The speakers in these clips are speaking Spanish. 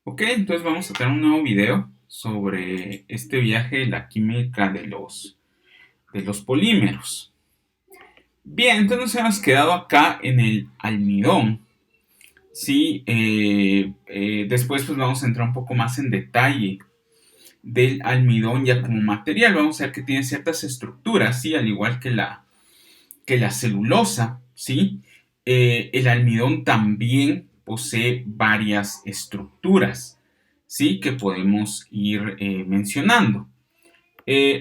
Ok, entonces vamos a tener un nuevo video sobre este viaje, la química de los polímeros. Bien, entonces nos hemos quedado acá en el almidón. Sí, después pues vamos a entrar un poco más en detalle del almidón ya como material. Vamos a ver que tiene ciertas estructuras, sí, al igual que la celulosa, sí. El almidón también posee varias estructuras, sí, que podemos ir mencionando.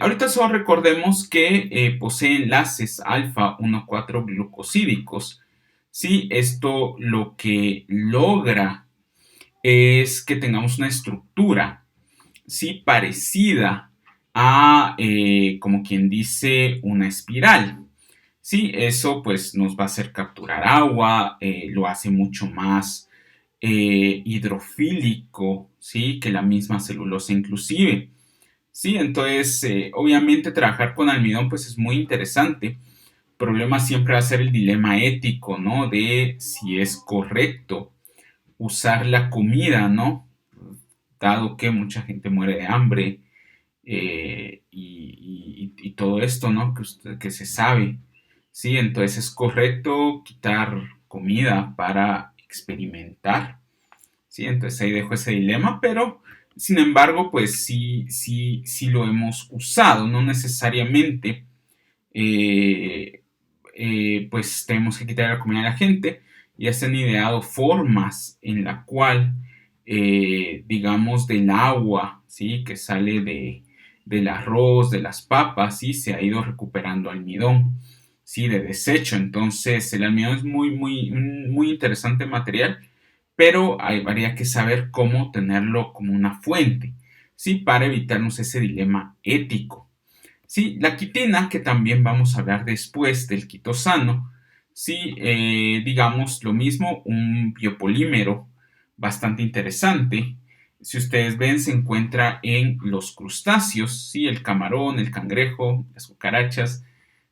Ahorita solo recordemos que posee enlaces alfa 1,4 glucosídicos. ¿Sí? Esto lo que logra es que tengamos una estructura, ¿sí? Parecida a, como quien dice, una espiral. Sí, eso pues nos va a hacer capturar agua, lo hace mucho más hidrofílico, ¿sí? Que la misma celulosa inclusive. Sí, entonces obviamente trabajar con almidón pues es muy interesante. El problema siempre va a ser el dilema ético, ¿no? De si es correcto usar la comida, ¿no? Dado que mucha gente muere de hambre y todo esto, ¿no? Que se sabe. Sí, entonces es correcto quitar comida para experimentar. Sí, entonces ahí dejo ese dilema, pero sin embargo, pues sí, sí, sí lo hemos usado, no necesariamente eh, pues tenemos que quitar la comida a la gente. Ya se han ideado formas en la cual, digamos, del agua, ¿sí? Que sale del arroz, de las papas, ¿sí? Se ha ido recuperando almidón, ¿sí? De desecho. Entonces, el almidón es muy, muy, un muy interesante material, pero habría que saber cómo tenerlo como una fuente, ¿sí? Para evitarnos ese dilema ético. Sí, la quitina, que también vamos a hablar después del quitosano, sí, digamos lo mismo, un biopolímero bastante interesante. Si ustedes ven, se encuentra en los crustáceos, sí, el camarón, el cangrejo, las cucarachas,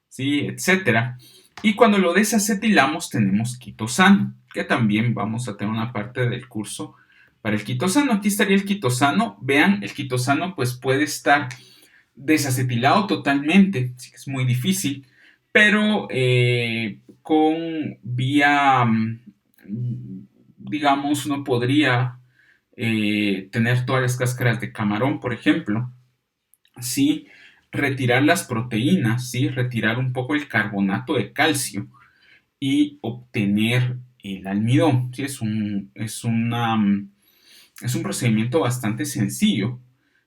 sí, etcétera. Y cuando lo desacetilamos tenemos quitosano, que también vamos a tener una parte del curso para el quitosano. Aquí estaría el quitosano. Vean, el quitosano pues puede estar desacetilado totalmente, sí que es muy difícil, pero con vía, digamos, uno podría tener todas las cáscaras de camarón, por ejemplo, sí, retirar las proteínas, sí, retirar un poco el carbonato de calcio y obtener el almidón, sí, es un procedimiento bastante sencillo,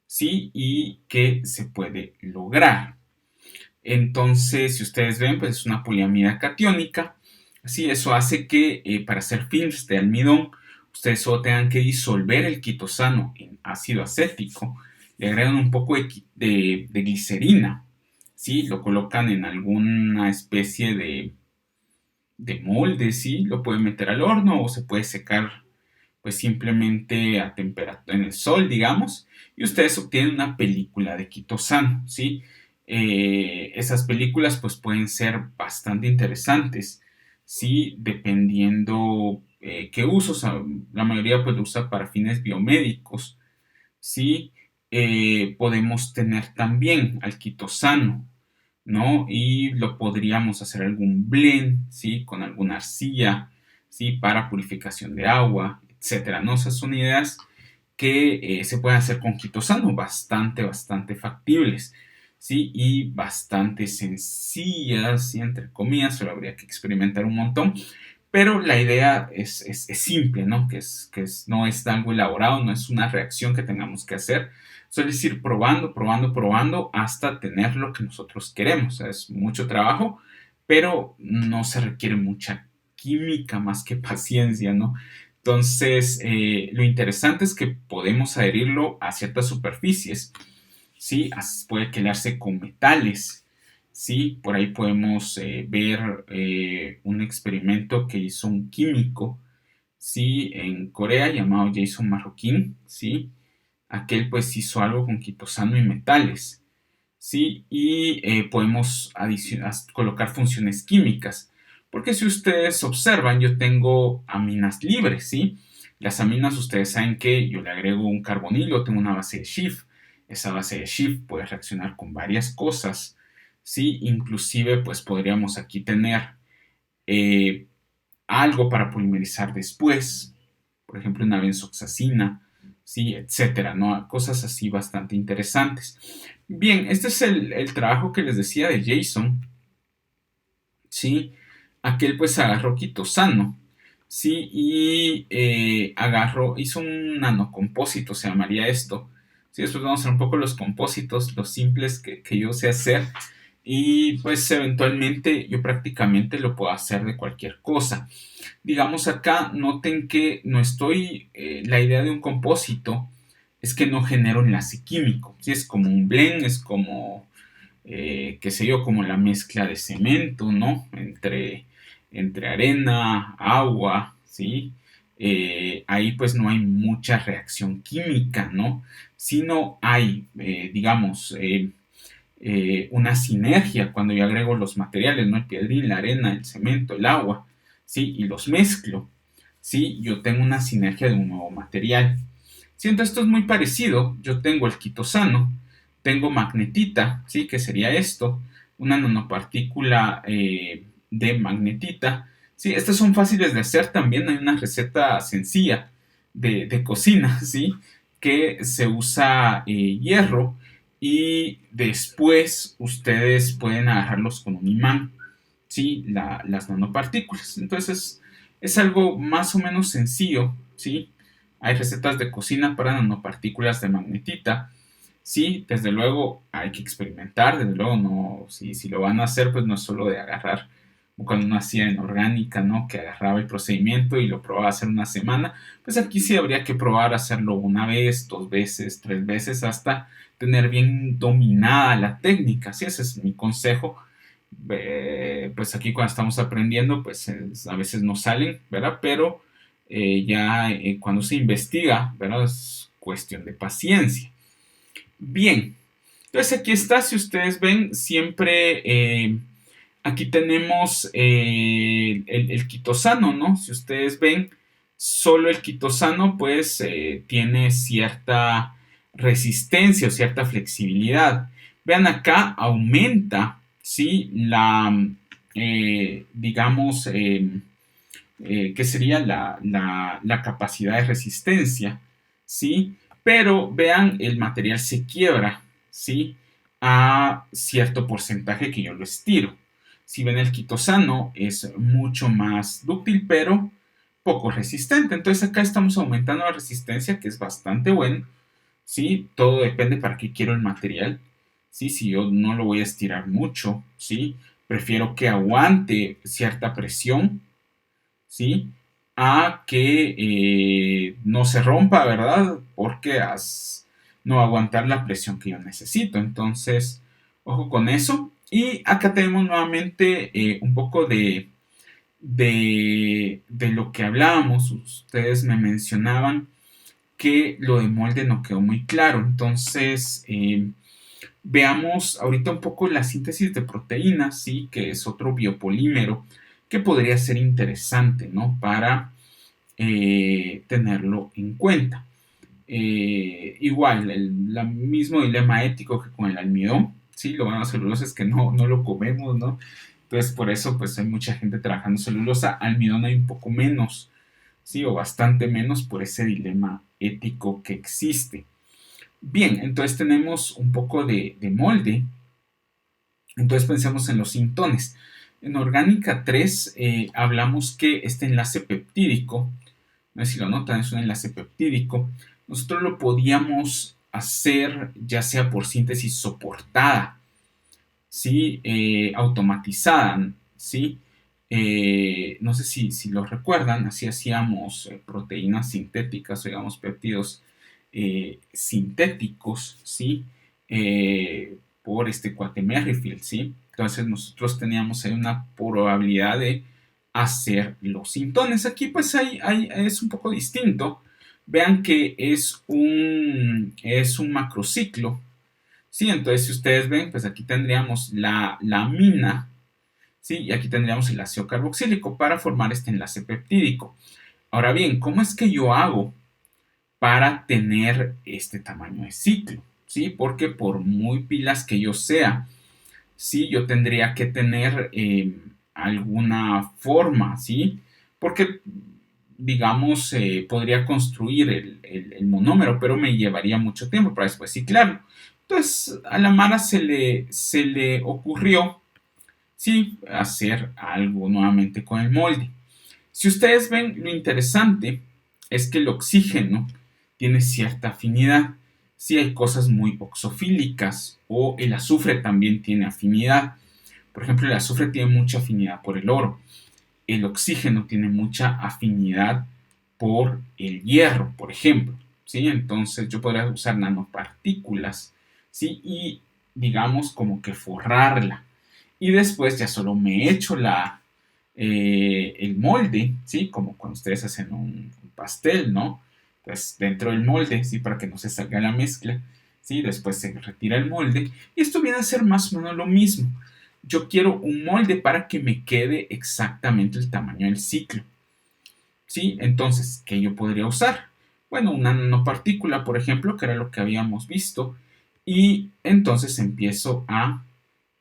¿sí? Y que se puede lograr. Entonces, si ustedes ven, pues es una poliamida catiónica. Sí, eso hace que para hacer films de almidón, ustedes solo tengan que disolver el quitosano en ácido acético, le agregan un poco de glicerina, ¿sí? Lo colocan en alguna especie de molde, ¿sí? Lo pueden meter al horno o se puede secar pues simplemente a temperatura en el sol, digamos, y ustedes obtienen una película de quitosano, ¿sí? Esas películas pues pueden ser bastante interesantes, ¿sí? Dependiendo qué usos, la mayoría pues lo usa para fines biomédicos, ¿sí? Podemos tener también al quitosano, ¿no? Y lo podríamos hacer algún blend, ¿sí? Con alguna arcilla, ¿sí? Para purificación de agua, etcétera, ¿no? Esas son ideas que se pueden hacer con quitosano, bastante, bastante factibles, ¿sí? Y bastante sencillas, ¿sí? Entre comillas, solo habría que experimentar un montón, pero la idea es simple, ¿no? No es algo elaborado, no es una reacción que tengamos que hacer. Solo es ir probando, probando, probando hasta tener lo que nosotros queremos. O sea, es mucho trabajo, pero no se requiere mucha química más que paciencia, ¿no? Entonces, lo interesante es que podemos adherirlo a ciertas superficies, ¿sí? Puede quedarse con metales, ¿sí? Por ahí podemos ver un experimento que hizo un químico, ¿sí? En Corea llamado Jason Marroquín, ¿sí? Aquel pues hizo algo con quitosano y metales, ¿sí? Y podemos colocar funciones químicas, porque si ustedes observan, yo tengo aminas libres, ¿sí? Las aminas, ustedes saben que yo le agrego un carbonilo, tengo una base de Schiff. Esa base de Schiff puede reaccionar con varias cosas, ¿sí? Inclusive, pues podríamos aquí tener eh, algo para polimerizar después, por ejemplo, una benzoxacina, ¿sí? Etcétera, ¿no? Cosas así bastante interesantes. Bien, este es el trabajo que les decía de Jason, ¿sí? Aquel pues agarró quitosano, ¿sí? Y hizo un nanocompósito, se llamaría esto. Sí, después vamos a ver un poco los compósitos, los simples que yo sé hacer. Y pues eventualmente yo prácticamente lo puedo hacer de cualquier cosa. Digamos acá, noten que no estoy, la idea de un compósito es que no genero enlace químico. ¿Sí? Es como un blend, es como qué sé yo, como la mezcla de cemento, ¿no? Entre arena, agua, ¿sí? Ahí pues no hay mucha reacción química, ¿no? Sino hay, digamos, una sinergia cuando yo agrego los materiales, ¿no? El piedrín, la arena, el cemento, el agua, ¿sí? Y los mezclo, ¿sí? Yo tengo una sinergia de un nuevo material. Siento esto es muy parecido. Yo tengo el quitosano, tengo magnetita, ¿sí? Que sería esto, una nanopartícula de magnetita. Sí, estas son fáciles de hacer también. Hay una receta sencilla de cocina, ¿sí? Que se usa hierro y después ustedes pueden agarrarlos con un imán, ¿sí? Las nanopartículas. Entonces es algo más o menos sencillo, ¿sí? Hay recetas de cocina para nanopartículas de magnetita. Sí, desde luego hay que experimentar, desde luego no, si lo van a hacer, pues no es solo de agarrar, como cuando uno hacía en orgánica, ¿no? Que agarraba el procedimiento y lo probaba a hacer una semana, pues aquí sí habría que probar a hacerlo una vez, dos veces, tres veces, hasta tener bien dominada la técnica, sí, ese es mi consejo. Pues aquí cuando estamos aprendiendo, pues a veces no salen, ¿verdad? Pero ya cuando se investiga, ¿verdad? Es cuestión de paciencia. Bien, entonces aquí está, si ustedes ven, siempre aquí tenemos el quitosano, ¿no? Si ustedes ven, solo el quitosano pues tiene cierta resistencia o cierta flexibilidad. Vean acá, aumenta, ¿sí? Digamos, que sería la capacidad de resistencia, ¿sí? Pero vean, el material se quiebra, ¿sí? A cierto porcentaje que yo lo estiro. Si ven el quitosano es mucho más dúctil, pero poco resistente. Entonces acá estamos aumentando la resistencia, que es bastante bueno, ¿sí? Todo depende para qué quiero el material, ¿sí? Si yo no lo voy a estirar mucho, ¿sí? Prefiero que aguante cierta presión, ¿sí? A que no se rompa, ¿verdad? Porque no va a aguantar la presión que yo necesito. Entonces, ojo con eso. Y acá tenemos nuevamente un poco de lo que hablábamos. Ustedes me mencionaban que lo de molde no quedó muy claro. Entonces, veamos ahorita un poco la síntesis de proteínas, ¿sí? Que es otro biopolímero que podría ser interesante, ¿no? Para tenerlo en cuenta. Igual, el mismo dilema ético que con el almidón, ¿sí? Lo bueno de la celulosa es que no lo comemos, ¿no? Entonces, por eso, pues hay mucha gente trabajando celulosa. Almidón hay un poco menos, ¿sí? O bastante menos por ese dilema ético que existe. Bien, entonces tenemos un poco de molde. Entonces pensemos en los sintones. En orgánica 3 hablamos que este enlace peptídico, no sé si lo notan, es un enlace peptídico, nosotros lo podíamos hacer ya sea por síntesis soportada, ¿sí? Automatizada, ¿sí? No sé si lo recuerdan, así hacíamos proteínas sintéticas, o digamos péptidos sintéticos, ¿sí? Por este cuate Merrifield, ¿sí? Entonces nosotros teníamos ahí una probabilidad de hacer los sintones. Aquí pues es un poco distinto. Vean que es un macrociclo, ¿sí? Entonces si ustedes ven, pues aquí tendríamos la amina, ¿sí? Y aquí tendríamos el ácido carboxílico para formar este enlace peptídico. Ahora bien, ¿cómo es que yo hago para tener este tamaño de ciclo? ¿Sí? Porque por muy pilas que yo sea, ¿sí? Yo tendría que tener alguna forma, ¿sí? Porque, digamos, podría construir el monómero, pero me llevaría mucho tiempo para después ciclarlo. Entonces, a la Mara se le ocurrió, ¿sí? Hacer algo nuevamente con el molde. Si ustedes ven, lo interesante es que el oxígeno tiene cierta afinidad. Si hay cosas muy oxofílicas o el azufre también tiene afinidad. Por ejemplo, el azufre tiene mucha afinidad por el oro. El oxígeno tiene mucha afinidad por el hierro, por ejemplo. ¿Sí? Entonces yo podría usar nanopartículas, ¿sí? Y digamos como que forrarla. Y después ya solo me echo el molde, ¿sí? Como cuando ustedes hacen un pastel, ¿no? Pues dentro del molde, ¿sí? Para que no se salga la mezcla, ¿sí? Después se retira el molde. Y esto viene a ser más o menos lo mismo. Yo quiero un molde para que me quede exactamente el tamaño del ciclo, ¿sí? Entonces, ¿qué yo podría usar? Bueno, una nanopartícula, por ejemplo, que era lo que habíamos visto. Y entonces empiezo a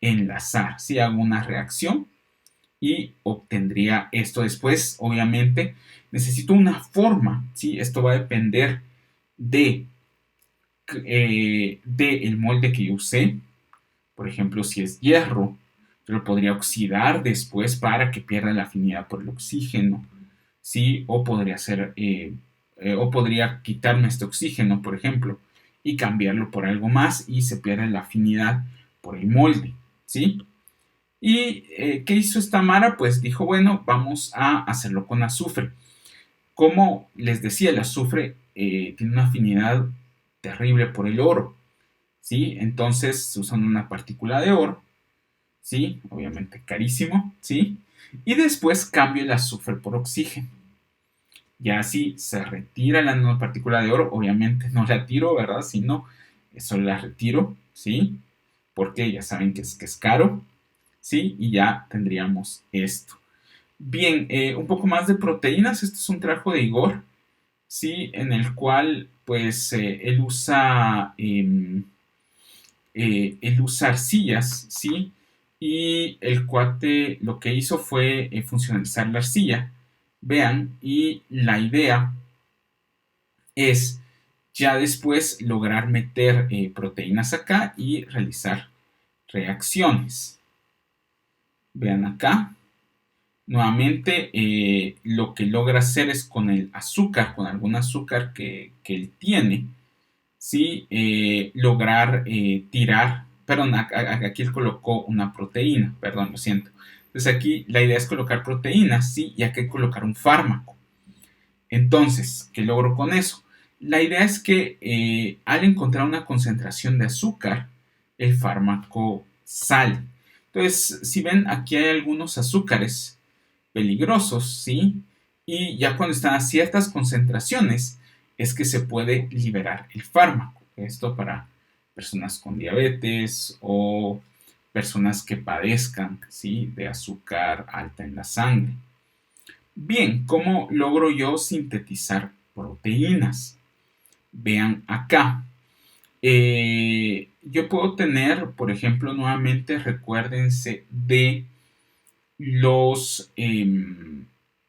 enlazar, ¿sí? Hago una reacción y obtendría esto después. Obviamente necesito una forma, ¿sí? Esto va a depender de, el molde que yo usé. Por ejemplo, si es hierro, yo lo podría oxidar después para que pierda la afinidad por el oxígeno, ¿sí? O podría ser, o podría quitarme este oxígeno, por ejemplo, y cambiarlo por algo más y se pierde la afinidad por el molde, ¿sí? ¿Y qué hizo esta Mara? Pues dijo, bueno, vamos a hacerlo con azufre. Como les decía, el azufre tiene una afinidad terrible por el oro, ¿sí? Entonces usan una partícula de oro, ¿sí? Obviamente carísimo, ¿sí? Y después cambio el azufre por oxígeno. Ya así se retira la nanopartícula de oro, obviamente no la tiro, ¿verdad? Sino solo la retiro, ¿sí? Porque ya saben que es caro, ¿sí? Y ya tendríamos esto. Bien, un poco más de proteínas. Este es un trabajo de Igor, ¿sí? En el cual, pues, él usa arcillas, ¿sí? Y el cuate lo que hizo fue funcionalizar la arcilla. Vean, y la idea es ya después lograr meter proteínas acá y realizar reacciones. Vean acá. Nuevamente, lo que logra hacer es con el azúcar, con algún azúcar que él tiene, ¿sí? Lograr tirar, perdón, aquí él colocó una proteína, perdón, lo siento. Entonces aquí la idea es colocar proteínas, ¿sí? Y aquí hay que colocar un fármaco. Entonces, ¿qué logro con eso? La idea es que al encontrar una concentración de azúcar, el fármaco sale. Entonces, si ven, aquí hay algunos azúcares peligrosos, ¿sí? Y ya cuando están a ciertas concentraciones es que se puede liberar el fármaco. Esto para personas con diabetes o personas que padezcan, ¿sí? De azúcar alta en la sangre. Bien, ¿cómo logro yo sintetizar proteínas? Vean acá. Yo puedo tener, por ejemplo, nuevamente recuérdense de los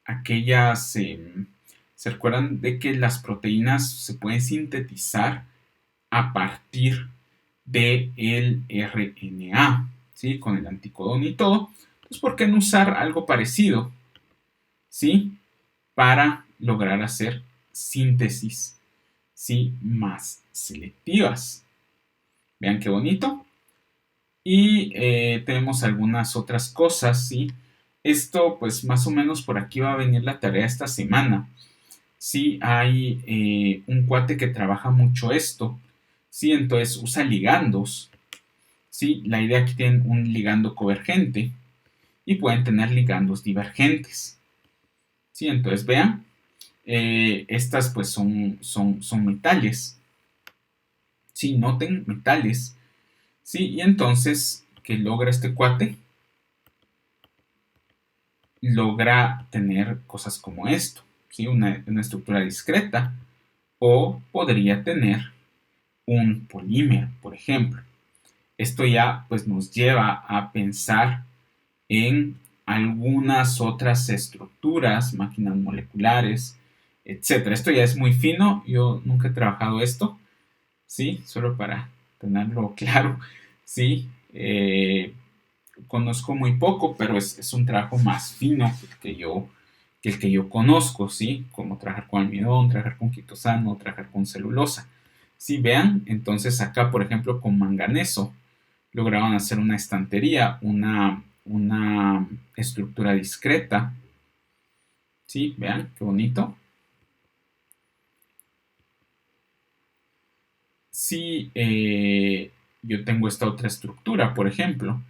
aquellas se recuerdan de que las proteínas se pueden sintetizar a partir del RNA, ¿sí? Con el anticodón y todo. Pues ¿por qué no usar algo parecido? ¿Sí? Para lograr hacer síntesis, ¿sí? Más selectivas. Vean qué bonito. Y tenemos algunas otras cosas, ¿sí? Esto, pues más o menos por aquí va a venir la tarea esta semana. Sí, hay un cuate que trabaja mucho esto, ¿sí? Entonces usa ligandos, ¿sí? La idea aquí tienen un ligando convergente y pueden tener ligandos divergentes, ¿sí? Entonces vean, estas pues son metales, ¿sí? Noten metales, ¿sí? Y entonces, ¿qué logra este cuate? Logra tener cosas como esto, ¿sí? Una estructura discreta, o podría tener un polímero, por ejemplo. Esto ya pues nos lleva a pensar en algunas otras estructuras, máquinas moleculares, etcétera. Esto ya es muy fino, yo nunca he trabajado esto, ¿sí? Solo para tenerlo claro, ¿sí? Conozco muy poco, pero es un trabajo más fino que el que yo conozco, ¿sí? Como trabajar con almidón, trabajar con quitosano, trabajar con celulosa. Si vean, entonces acá, por ejemplo, con manganeso, lograban hacer una estantería, una estructura discreta. ¿Sí? Vean, qué bonito. Si yo tengo esta otra estructura, por ejemplo,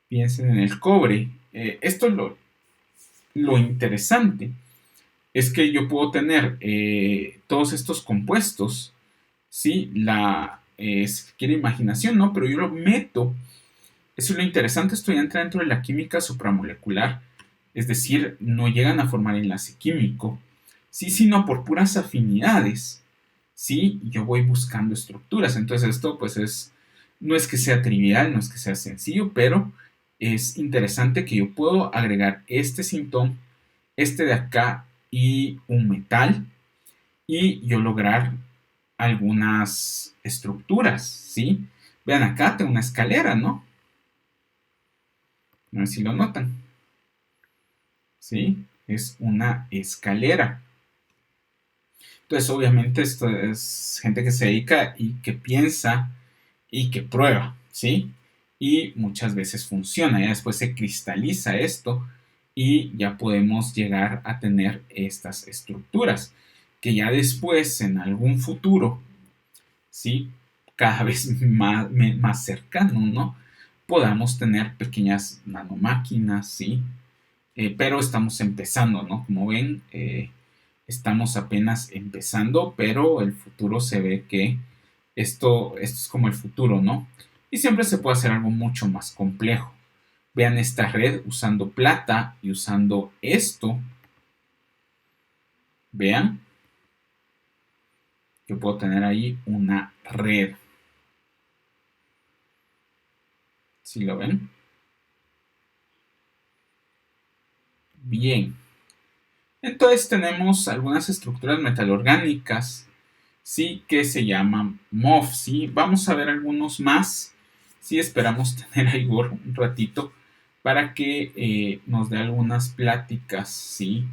piensen en el cobre. Esto es lo interesante. Es que yo puedo tener todos estos compuestos, ¿sí? Si quiere imaginación, ¿no? Pero yo lo meto. Eso es lo interesante, esto ya entra dentro de la química supramolecular, es decir, no llegan a formar enlace químico, sí, sino por puras afinidades, sí, yo voy buscando estructuras, entonces esto pues no es que sea trivial, no es que sea sencillo, pero es interesante que yo puedo agregar este sintón, este de acá y un metal, y yo lograr algunas estructuras, ¿sí? Vean acá, tengo una escalera, ¿no? A ver si lo notan. ¿Sí? Es una escalera. Entonces, obviamente, esto es gente que se dedica y que piensa y que prueba, ¿sí? Y muchas veces funciona. Ya después se cristaliza esto y ya podemos llegar a tener estas estructuras que ya después, en algún futuro, ¿sí? Cada vez más cercano, ¿no? Podamos tener pequeñas nanomáquinas, ¿sí? Pero estamos empezando, ¿no? Como ven, estamos apenas empezando, pero el futuro se ve que esto es como el futuro, ¿no? Y siempre se puede hacer algo mucho más complejo. Vean esta red usando plata y usando esto. Vean, yo puedo tener ahí una red. ¿Sí lo ven? Bien. Entonces tenemos algunas estructuras metalorgánicas, sí, que se llaman MOF, sí. Vamos a ver algunos más, sí, esperamos tener a Igor un ratito para que nos dé algunas pláticas, sí,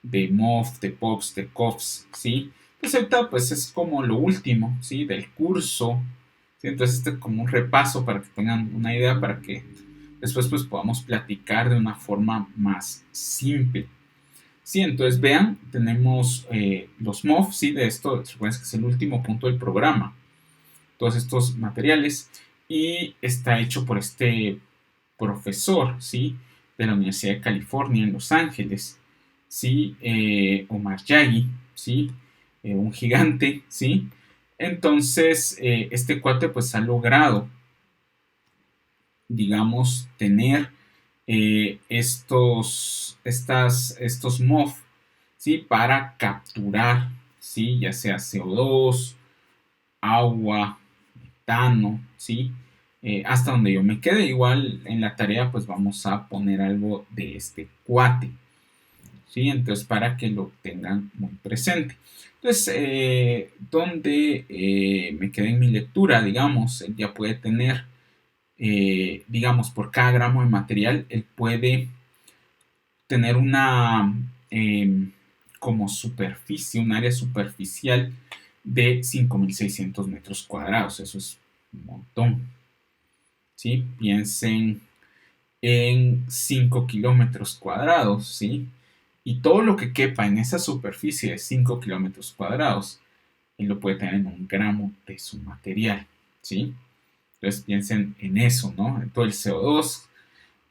de MOF, de POPs, de COFs, sí. Pues ahorita pues es como lo último, sí, del curso, ¿sí? Entonces este es como un repaso para que tengan una idea, para que después pues podamos platicar de una forma más simple. Sí, entonces vean, tenemos los MOF, sí, de esto, recuerden que es el último punto del programa, todos estos materiales, y está hecho por este profesor, sí, de la Universidad de California en Los Ángeles, sí, Omar Yagi, sí, un gigante, sí. Entonces, este cuate pues ha logrado, digamos, tener estos MOF, ¿sí? Para capturar, ¿sí? Ya sea CO2, agua, metano, ¿sí? Hasta donde yo me quede. Igual en la tarea pues vamos a poner algo de este cuate, ¿sí? Entonces para que lo tengan muy presente. Entonces, donde me quedé en mi lectura, digamos, él ya puede tener, digamos, por cada gramo de material, él puede tener una como superficie, un área superficial de 5.600 metros cuadrados. Eso es un montón. ¿Sí? Piensen en 5 kilómetros cuadrados, ¿sí? Y todo lo que quepa en esa superficie de 5 kilómetros cuadrados, él lo puede tener en un gramo de su material, ¿sí? Entonces piensen en eso, ¿no? En todo el CO2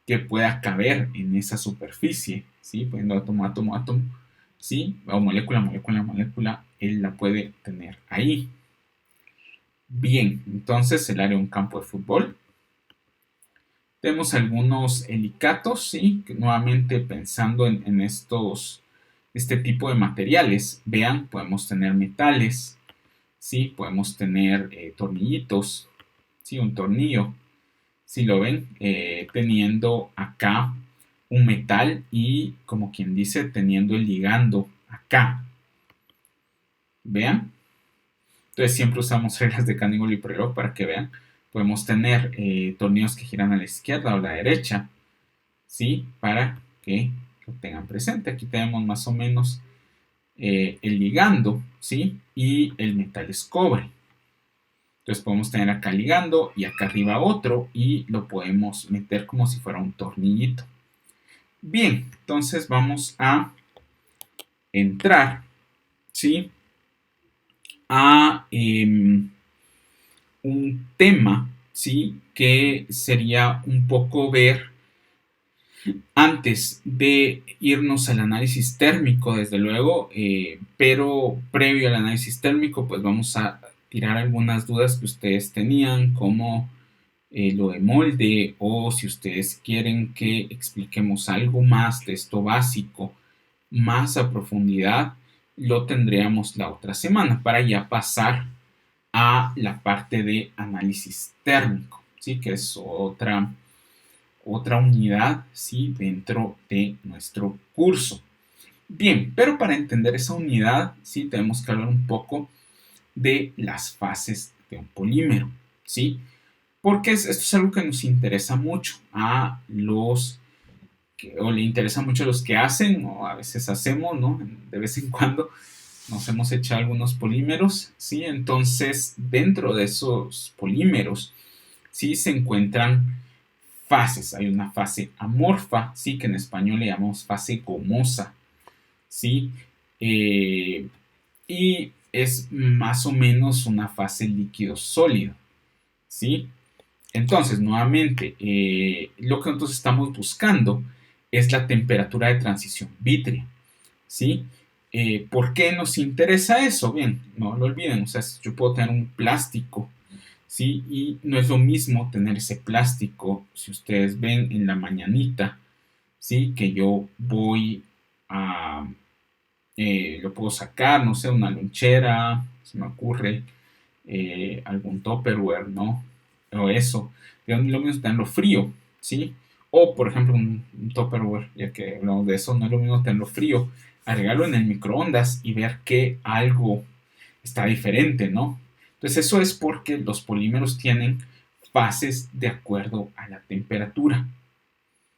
que pueda caber en esa superficie, ¿sí? Poniendo átomo, átomo, átomo, ¿sí? O molécula, molécula, molécula, él la puede tener ahí. Bien, entonces el área de un campo de fútbol. Tenemos algunos helicatos, ¿sí? Que nuevamente pensando en estos este tipo de materiales. Vean, podemos tener metales, ¿sí? Podemos tener tornillitos, ¿sí? Un tornillo, si lo ven, teniendo acá un metal y, como quien dice, teniendo el ligando acá. Vean. Entonces siempre usamos reglas de Canigol y Prelog para que vean. Podemos tener tornillos que giran a la izquierda o a la derecha, ¿sí? Para que lo tengan presente. Aquí tenemos más o menos el ligando, ¿sí? Y el metal es cobre. Entonces podemos tener acá ligando y acá arriba otro y lo podemos meter como si fuera un tornillito. Bien, entonces vamos a entrar, ¿sí? A un tema, ¿sí? Que sería un poco ver, antes de irnos al análisis térmico, desde luego, pero previo al análisis térmico, pues vamos a tirar algunas dudas que ustedes tenían, como lo de molde, o si ustedes quieren que expliquemos algo más de esto básico, más a profundidad, lo tendríamos la otra semana para ya pasar a la parte de análisis térmico, ¿sí? Que es otra unidad, ¿sí? Dentro de nuestro curso. Bien, pero para entender esa unidad, ¿sí? Tenemos que hablar un poco de las fases de un polímero, ¿sí? Porque esto es algo que nos interesa mucho a los o le interesa mucho a los que hacen, o a veces hacemos, ¿no? De vez en cuando nos hemos echado algunos polímeros, ¿sí? Entonces, dentro de esos polímeros, ¿sí? Se encuentran fases. Hay una fase amorfa, ¿sí? Que en español le llamamos fase gomosa, ¿sí? Y es más o menos una fase líquido-sólido, ¿sí? Entonces, nuevamente, lo que nosotros estamos buscando es la temperatura de transición vítrea, ¿sí? ¿Por qué nos interesa eso? Bien, no lo olviden, o sea, yo puedo tener un plástico, ¿sí? Y no es lo mismo tener ese plástico, si ustedes ven en la mañanita, ¿sí? Que yo voy a, lo puedo sacar, no sé, una lonchera, se me ocurre, algún Tupperware, ¿no? O eso, lo mismo tenerlo frío, ¿sí? O, por ejemplo, un Tupperware, ya que hablamos de eso, no es lo mismo tenerlo frío, agregarlo en el microondas y ver que algo está diferente, ¿no? Entonces eso es porque los polímeros tienen fases de acuerdo a la temperatura,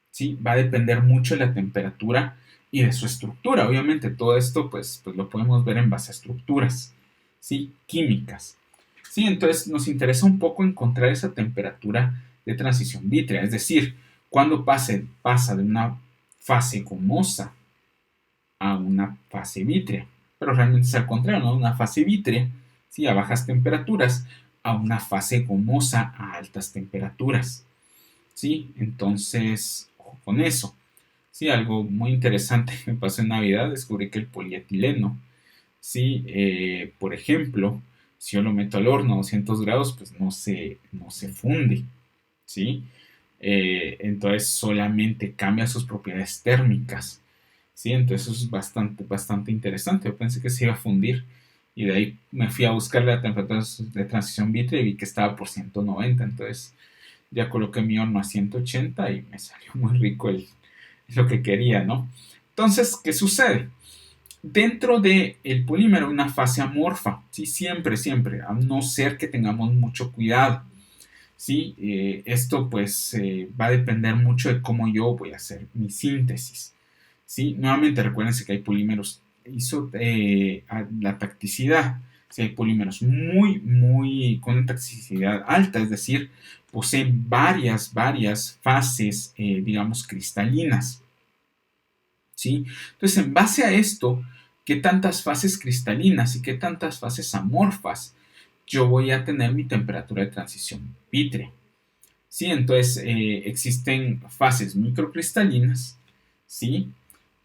¿sí? Va a depender mucho de la temperatura y de su estructura. Obviamente todo esto pues lo podemos ver en base a estructuras, ¿sí? Químicas. ¿Sí? Entonces nos interesa un poco encontrar esa temperatura de transición vítrea, es decir, cuando pasa de una fase gomosa a una fase vítrea, pero realmente es al contrario, ¿no? Una fase vítrea, ¿sí? A bajas temperaturas, a una fase gomosa a altas temperaturas, ¿sí? Entonces, ojo con eso. Sí, algo muy interesante que me pasó en Navidad, descubrí que el polietileno, ¿sí? Por ejemplo, si yo lo meto al horno a 200 grados, pues no se funde, ¿sí? Entonces solamente cambia sus propiedades térmicas, ¿sí? Entonces eso es bastante, bastante interesante. Yo pensé que se iba a fundir y de ahí me fui a buscar la temperatura de transición vítrea y vi que estaba por 190, entonces ya coloqué mi horno a 180 y me salió muy rico lo que quería, ¿no? Entonces, ¿qué sucede? Dentro del polímero hay una fase amorfa, ¿sí? Siempre, siempre, a no ser que tengamos mucho cuidado, ¿sí? Esto pues va a depender mucho de cómo yo voy a hacer mi síntesis, ¿sí? Nuevamente recuérdense que hay polímeros, la tacticidad, ¿sí? Hay polímeros con una tacticidad alta, es decir, poseen varias fases, digamos, cristalinas, ¿sí? Entonces, en base a esto, ¿qué tantas fases cristalinas y qué tantas fases amorfas yo voy a tener mi temperatura de transición vítrea? ¿Sí? Entonces, existen fases microcristalinas, ¿sí?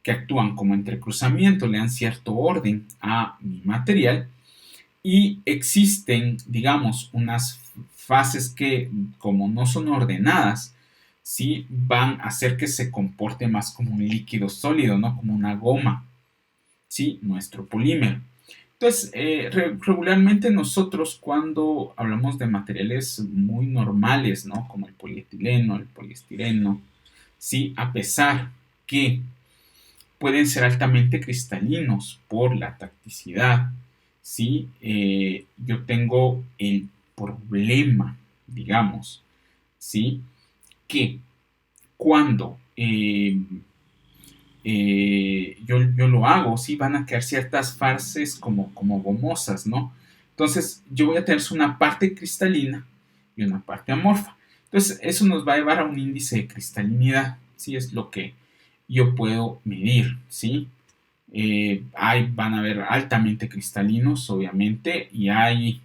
Que actúan como entrecruzamiento, le dan cierto orden a mi material, y existen, digamos, unas fases que, como no son ordenadas, ¿sí? Van a hacer que se comporte más como un líquido sólido, no como una goma, ¿sí? Nuestro polímero. Entonces, regularmente nosotros cuando hablamos de materiales muy normales, ¿no? Como el polietileno, el poliestireno, ¿sí? A pesar que pueden ser altamente cristalinos por la tacticidad, ¿sí? Yo tengo el problema, digamos, ¿sí? Que cuando yo lo hago, sí, van a quedar ciertas fases como gomosas, ¿no? Entonces, yo voy a tener una parte cristalina y una parte amorfa. Entonces, eso nos va a llevar a un índice de cristalinidad, ¿sí? Es lo que yo puedo medir, ¿sí? Van a haber altamente cristalinos, obviamente, y hay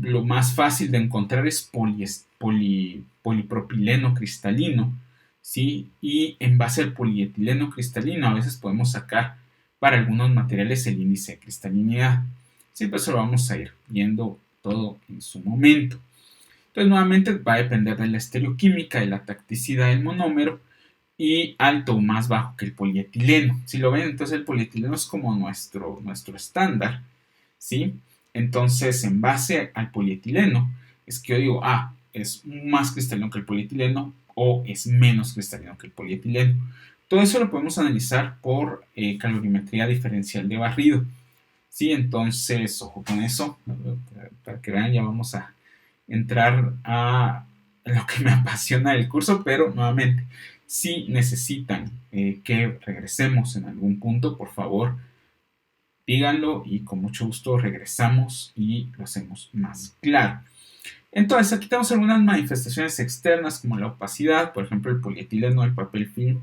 lo más fácil de encontrar es polipropileno cristalino, ¿sí? Y en base al polietileno cristalino a veces podemos sacar para algunos materiales el índice de cristalinidad. Sí, pues eso lo vamos a ir viendo todo en su momento. Entonces, nuevamente va a depender de la estereoquímica, de la tacticidad del monómero y alto o más bajo que el polietileno. Si lo ven, entonces el polietileno es como nuestro estándar, ¿sí? Entonces, en base al polietileno, es que yo digo, es más cristalino que el polietileno o es menos cristalino que el polietileno. Todo eso lo podemos analizar por calorimetría diferencial de barrido, ¿sí? Entonces, ojo con eso, para que vean, ya vamos a entrar a lo que me apasiona del curso, pero nuevamente, si necesitan que regresemos en algún punto, por favor, díganlo y con mucho gusto regresamos y lo hacemos más claro. Entonces, aquí tenemos algunas manifestaciones externas como la opacidad, por ejemplo, el polietileno, el papel film, o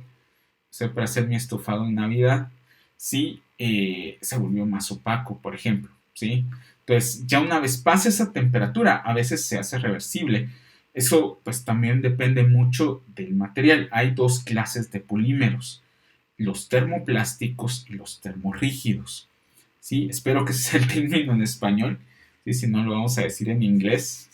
sea, para hacer mi estofado en Navidad, sí, se volvió más opaco, por ejemplo, ¿sí? Entonces, ya una vez pasa esa temperatura, a veces se hace reversible. Eso, pues, también depende mucho del material. Hay dos clases de polímeros, los termoplásticos y los termorrígidos. ¿Sí? Espero que sea el término en español, ¿sí? Si no lo vamos a decir en inglés,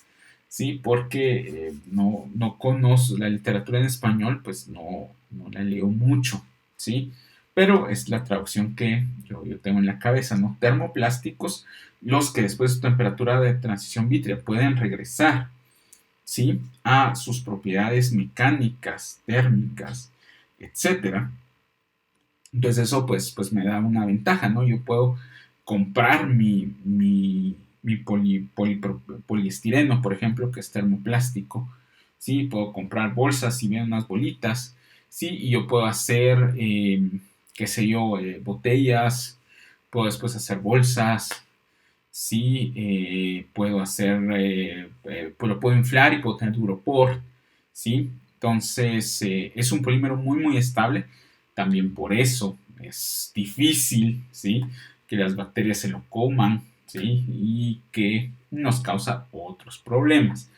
¿sí? Porque no conozco la literatura en español, pues no la leo mucho, ¿sí? Pero es la traducción que yo tengo en la cabeza, ¿no? Termoplásticos, los que después de su temperatura de transición vítrea pueden regresar, ¿sí? A sus propiedades mecánicas, térmicas, etcétera. Entonces eso pues me da una ventaja, ¿no? Yo puedo comprar mi poliestireno, por ejemplo, que es termoplástico, ¿sí? Puedo comprar bolsas si vienen unas bolitas, ¿sí? Y yo puedo hacer, qué sé yo, botellas, puedo después hacer bolsas, ¿sí? Puedo hacer, pues lo puedo inflar y puedo tener duropor, ¿sí? Entonces, es un polímero muy, muy estable. También por eso es difícil, ¿sí? Que las bacterias se lo coman, ¿sí? Y que nos causa otros problemas.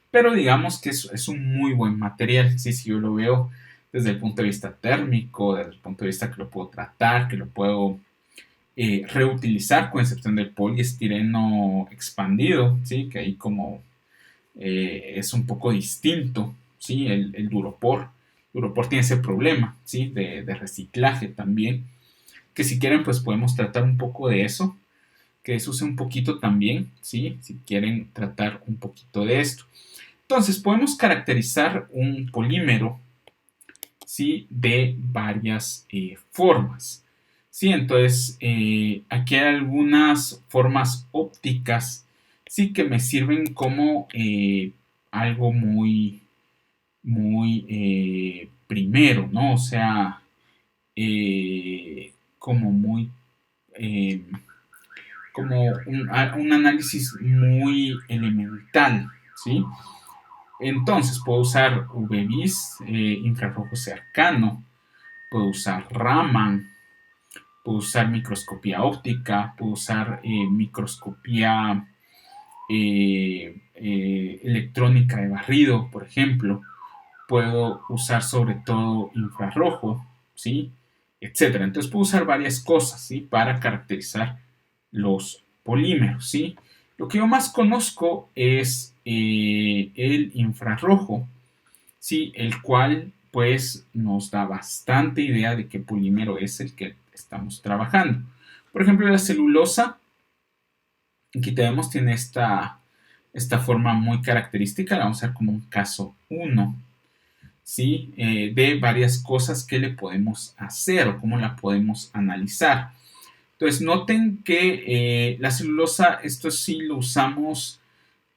Pero digamos que es un muy buen material, ¿sí? Si yo lo veo desde el punto de vista térmico, desde el punto de vista que lo puedo tratar, que lo puedo reutilizar, con excepción del poliestireno expandido, ¿sí? Que ahí como es un poco distinto, ¿sí? El Duropor. Duropor tiene ese problema, ¿sí? De reciclaje también, que si quieren pues podemos tratar un poco de eso, que eso use un poquito también, ¿sí? Si quieren tratar un poquito de esto. Entonces podemos caracterizar un polímero, ¿sí? De varias formas. Sí, entonces aquí hay algunas formas ópticas, sí, que me sirven como algo muy primero, ¿no? O sea, como muy, eh, como un análisis muy elemental, ¿sí? Entonces puedo usar UV-Vis, infrarrojo cercano, puedo usar Raman, puedo usar microscopía óptica, puedo usar microscopía electrónica de barrido, por ejemplo. Puedo usar sobre todo infrarrojo, ¿sí? Etcétera. Entonces puedo usar varias cosas, ¿sí? Para caracterizar los polímeros, ¿sí? Lo que yo más conozco es el infrarrojo, ¿sí? El cual pues nos da bastante idea de qué polímero es el que estamos trabajando. Por ejemplo, la celulosa, aquí tenemos, tiene esta forma muy característica, la vamos a ver como un caso 1, ¿sí? De varias cosas que le podemos hacer o cómo la podemos analizar. Entonces, noten que la celulosa, esto sí lo usamos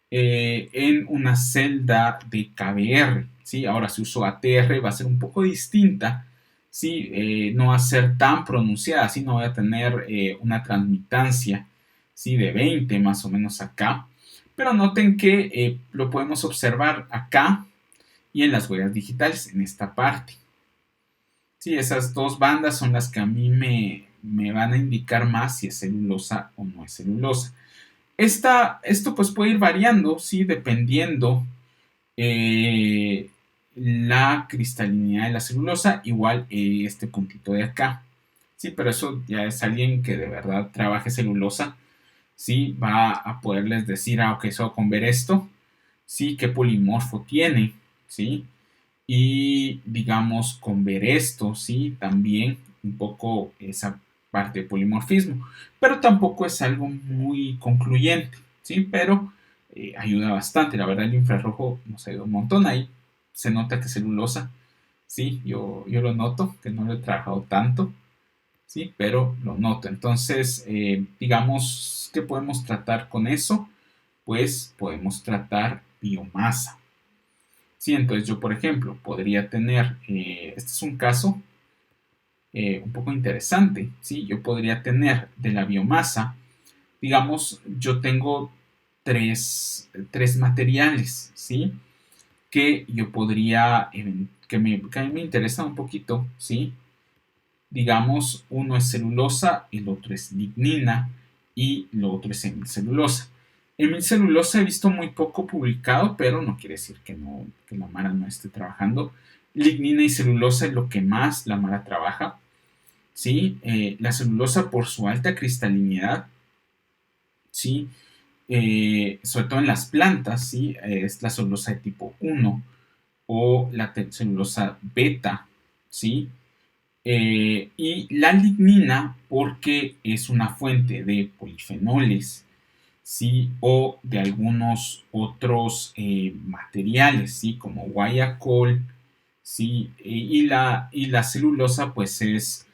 en una celda de KBR, ¿sí? Ahora, si uso ATR va a ser un poco distinta, ¿sí? No va a ser tan pronunciada, ¿sí? No voy a tener una transmitancia, ¿sí? De 20 más o menos acá. Pero noten que lo podemos observar acá y en las huellas digitales, en esta parte. Sí, esas dos bandas son las que a mí me van a indicar más si es celulosa o no es celulosa. Esto pues puede ir variando, ¿sí? Dependiendo eh, la cristalinidad de la celulosa, igual este puntito de acá. Sí, pero eso ya es alguien que de verdad trabaje celulosa, sí, va a poderles decir, ok, solo con ver esto, sí, qué polimorfo tiene, sí, y digamos con ver esto, sí, también un poco esa parte de polimorfismo, pero tampoco es algo muy concluyente, sí, pero ayuda bastante. La verdad, el infrarrojo nos ayuda un montón. Ahí se nota que es celulosa, sí, yo lo noto, que no lo he trabajado tanto, sí, pero lo noto. Entonces, digamos que podemos tratar con eso, pues podemos tratar biomasa. Sí, entonces yo, por ejemplo, podría tener, este es un caso un poco interesante, ¿sí? Yo podría tener de la biomasa, digamos, yo tengo tres materiales, ¿sí? Que yo podría, que a mí me interesa un poquito, ¿sí? Digamos, uno es celulosa, el otro es lignina y lo otro es hemicelulosa. Hemicelulosa he visto muy poco publicado, pero no quiere decir que, no, que la Mara no esté trabajando. Lignina y celulosa es lo que más la Mara trabaja. ¿Sí? La celulosa por su alta cristalinidad, ¿sí? Sobre todo en las plantas, ¿sí? Es la celulosa de tipo 1 o la celulosa beta, ¿sí? Y la lignina porque es una fuente de polifenoles, ¿sí? O de algunos otros materiales, ¿sí? Como guayacol, ¿sí? Y la celulosa pues es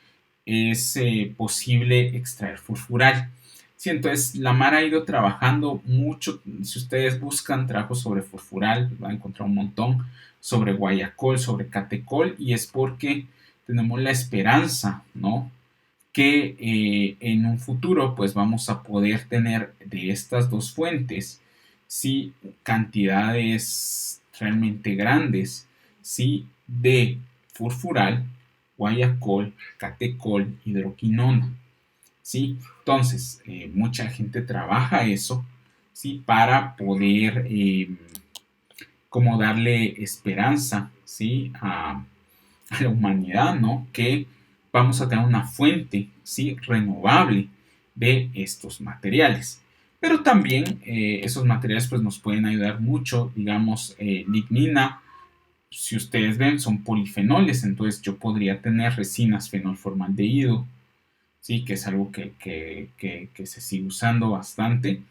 posible extraer furfural. Sí, entonces la Mar ha ido trabajando mucho. Si ustedes buscan trabajos sobre furfural, van a encontrar un montón sobre guayacol, sobre catecol, y es porque tenemos la esperanza, ¿no? Que en un futuro pues vamos a poder tener de estas dos fuentes, sí, cantidades realmente grandes, sí, de furfural, guayacol, catecol, hidroquinona, sí. Entonces, mucha gente trabaja eso, sí, para poder como darle esperanza, sí, a la humanidad, ¿no? Que vamos a tener una fuente, ¿sí? Renovable de estos materiales. Pero también esos materiales pues, nos pueden ayudar mucho, digamos, lignina, si ustedes ven, son polifenoles, entonces yo podría tener resinas fenolformaldehído, ¿sí? Que es algo que se sigue usando bastante.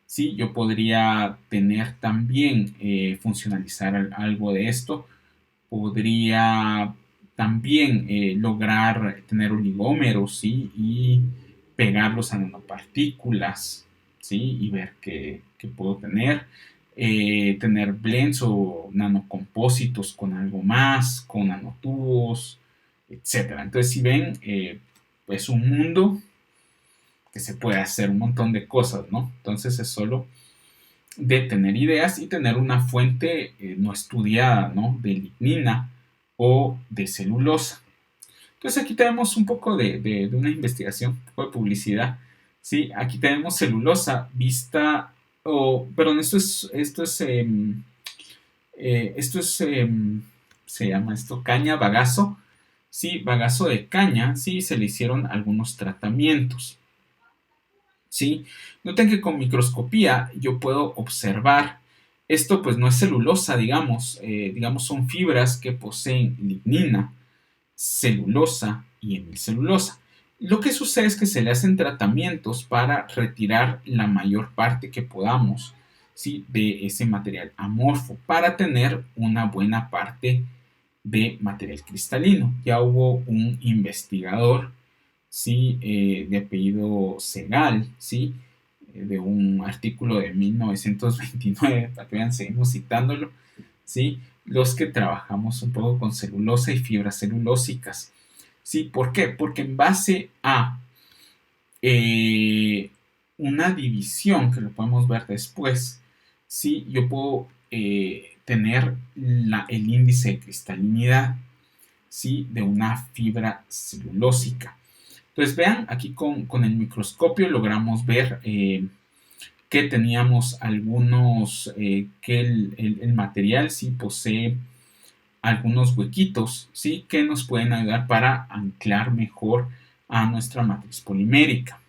Sí, yo podría tener también, funcionalizar algo de esto, podría también lograr tener oligómeros, ¿sí? Y pegarlos a nanopartículas, ¿sí? Y ver qué puedo tener. Tener blends o nanocompósitos con algo más, con nanotubos, etcétera. Entonces, si ven, es un mundo que se puede hacer un montón de cosas, ¿no? Entonces es solo de tener ideas y tener una fuente no estudiada, ¿no? De lignina o de celulosa. Entonces aquí tenemos un poco de una investigación, un poco de publicidad. ¿Sí? Aquí tenemos celulosa vista, perdón, esto es, se llama esto caña bagazo. Sí, bagazo de caña, sí, se le hicieron algunos tratamientos. ¿Sí? Noten que con microscopía yo puedo observar, esto pues no es celulosa, digamos son fibras que poseen lignina, celulosa y hemicelulosa. Lo que sucede es que se le hacen tratamientos para retirar la mayor parte que podamos, ¿sí?, de ese material amorfo para tener una buena parte de material cristalino. Ya hubo un investigador, ¿sí?, de apellido Segal, ¿sí?, de un artículo de 1929, para que vean, seguimos citándolo, ¿sí?, los que trabajamos un poco con celulosa y fibras celulósicas. ¿Sí? ¿Por qué? Porque en base a eh, una división que lo podemos ver después, ¿sí?, yo puedo tener el índice de cristalinidad, ¿sí?, de una fibra celulósica. Entonces vean, aquí con el microscopio logramos ver que teníamos algunos, que el material sí posee algunos huequitos, ¿sí?, que nos pueden ayudar para anclar mejor a nuestra matriz polimérica.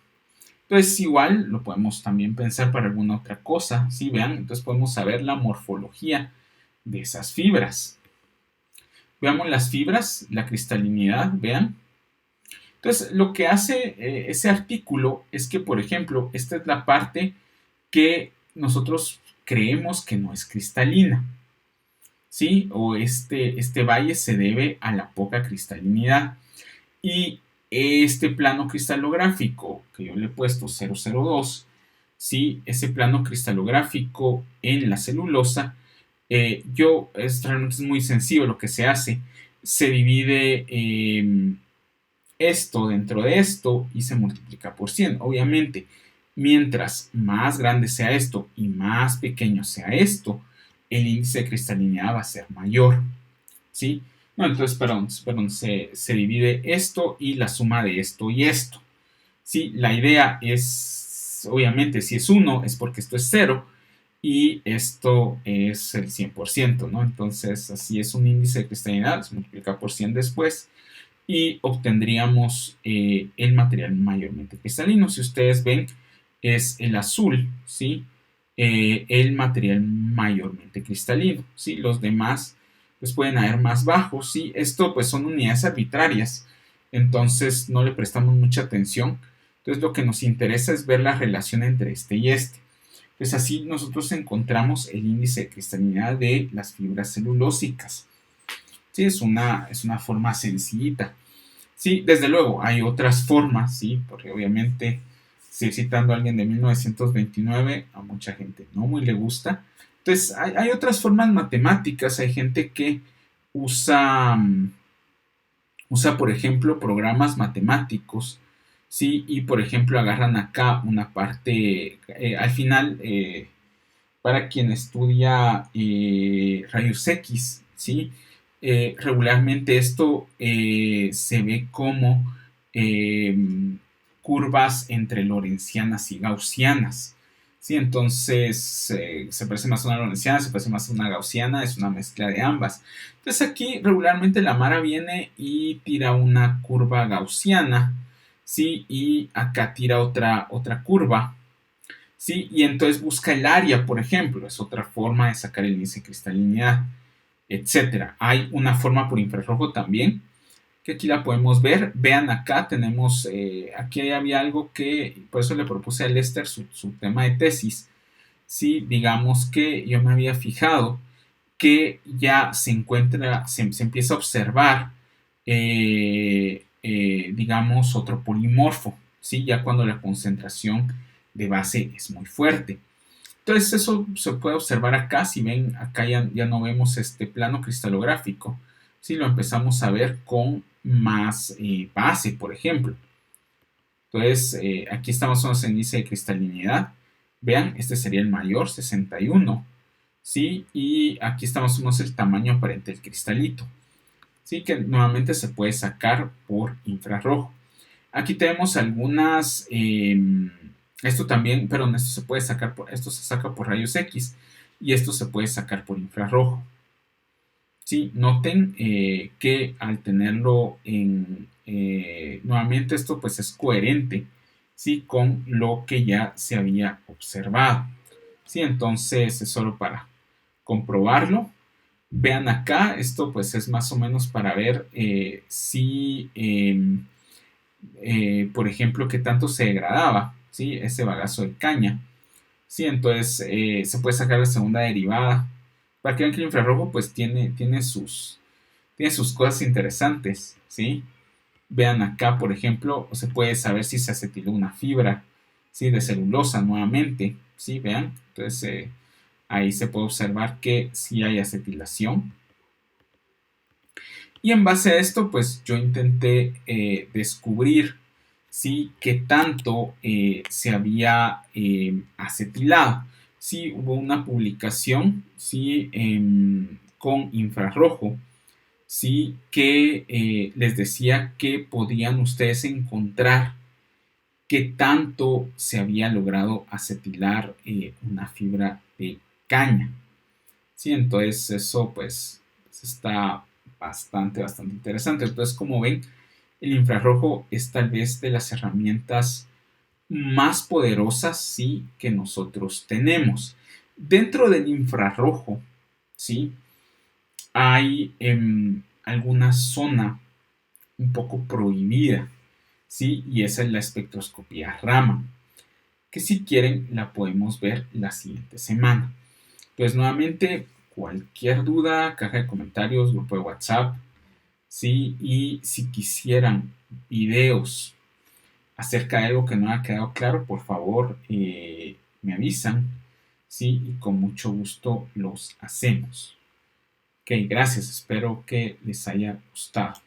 Entonces igual lo podemos también pensar para alguna otra cosa, ¿sí? Vean, entonces podemos saber la morfología de esas fibras. Veamos las fibras, la cristalinidad, vean. Entonces lo que hace ese artículo es que, por ejemplo, esta es la parte que nosotros creemos que no es cristalina, ¿sí? O este valle se debe a la poca cristalinidad. Y este plano cristalográfico que yo le he puesto 002, ¿sí?, ese plano cristalográfico en la celulosa, realmente es muy sencillo lo que se hace. Se divide esto dentro de esto y se multiplica por 100. Obviamente, mientras más grande sea esto y más pequeño sea esto, el índice de cristalinidad va a ser mayor, ¿sí? No, entonces, perdón, se divide esto y la suma de esto y esto, ¿sí? La idea es, obviamente, si es 1 es porque esto es 0 y esto es el 100%, ¿no? Entonces, así es un índice de cristalinidad, se multiplica por 100 después y obtendríamos el material mayormente cristalino. Si ustedes ven, es el azul, ¿sí? El material mayormente cristalino, ¿sí? Los demás pues pueden haber más bajos, ¿sí? Esto pues son unidades arbitrarias, entonces no le prestamos mucha atención. Entonces lo que nos interesa es ver la relación entre este y este. Pues así nosotros encontramos el índice de cristalinidad de las fibras celulósicas. Sí, es una forma sencillita. Sí, desde luego, hay otras formas, sí, porque obviamente, si citando a alguien de 1929, a mucha gente no muy le gusta. Entonces, hay otras formas matemáticas, hay gente que usa, por ejemplo, programas matemáticos, sí, y por ejemplo agarran acá una parte, al final, para quien estudia rayos X, ¿sí? Regularmente esto se ve como eh, curvas entre lorentzianas y gaussianas, ¿sí? Entonces se parece más a una lorentziana, se parece más a una gaussiana, es una mezcla de ambas. Entonces aquí regularmente la Mara viene y tira una curva gaussiana, ¿sí? Y acá tira otra curva, ¿sí? Y entonces busca el área, por ejemplo, es otra forma de sacar el índice de cristalinidad, etcétera. Hay una forma por infrarrojo también, que aquí la podemos ver. Vean acá, tenemos, aquí había algo que, por eso le propuse a Lester su tema de tesis, ¿sí? Digamos que yo me había fijado que ya se encuentra, se empieza a observar, digamos, otro polimorfo, ¿sí? Ya cuando la concentración de base es muy fuerte. Entonces eso se puede observar acá. Si ven, acá ya no vemos este plano cristalográfico, si lo empezamos a ver con más base, por ejemplo. Entonces aquí estamos en los índice de cristalinidad. Vean, este sería el mayor, 61, ¿sí? Y aquí estamos en el tamaño aparente del cristalito, ¿sí? Que nuevamente se puede sacar por infrarrojo. Aquí tenemos algunas, esto también, perdón, esto se puede sacar esto se saca por rayos X y esto se puede sacar por infrarrojo. ¿Sí? Noten que al tenerlo nuevamente esto pues es coherente, ¿sí?, con lo que ya se había observado. ¿Sí? Entonces es solo para comprobarlo. Vean acá, esto pues es más o menos para ver si por ejemplo, qué tanto se degradaba, ¿sí? Ese bagazo de caña. Sí, entonces se puede sacar la segunda derivada. Para que vean que el infrarrojo pues tiene sus cosas interesantes, ¿sí? Vean acá, por ejemplo, se puede saber si se acetiló una fibra, ¿sí? De celulosa nuevamente, ¿sí? Vean, entonces ahí se puede observar que sí hay acetilación. Y en base a esto, pues yo intenté descubrir, ¿sí? Qué tanto se había acetilado. Sí, hubo una publicación, ¿sí? Con infrarrojo, ¿sí? Que les decía que podían ustedes encontrar qué tanto se había logrado acetilar una fibra de caña. Sí, entonces eso pues está bastante interesante. Entonces, como ven, el infrarrojo es tal vez de las herramientas más poderosas, sí, que nosotros tenemos. Dentro del infrarrojo, sí, hay alguna zona un poco prohibida, sí, y esa es la espectroscopía Raman, que si quieren la podemos ver la siguiente semana. Pues nuevamente, cualquier duda, caja de comentarios, grupo de WhatsApp, ¿sí? Y si quisieran videos acerca de algo que no ha quedado claro, por favor, me avisan, ¿sí? Y con mucho gusto los hacemos. Ok, gracias, espero que les haya gustado.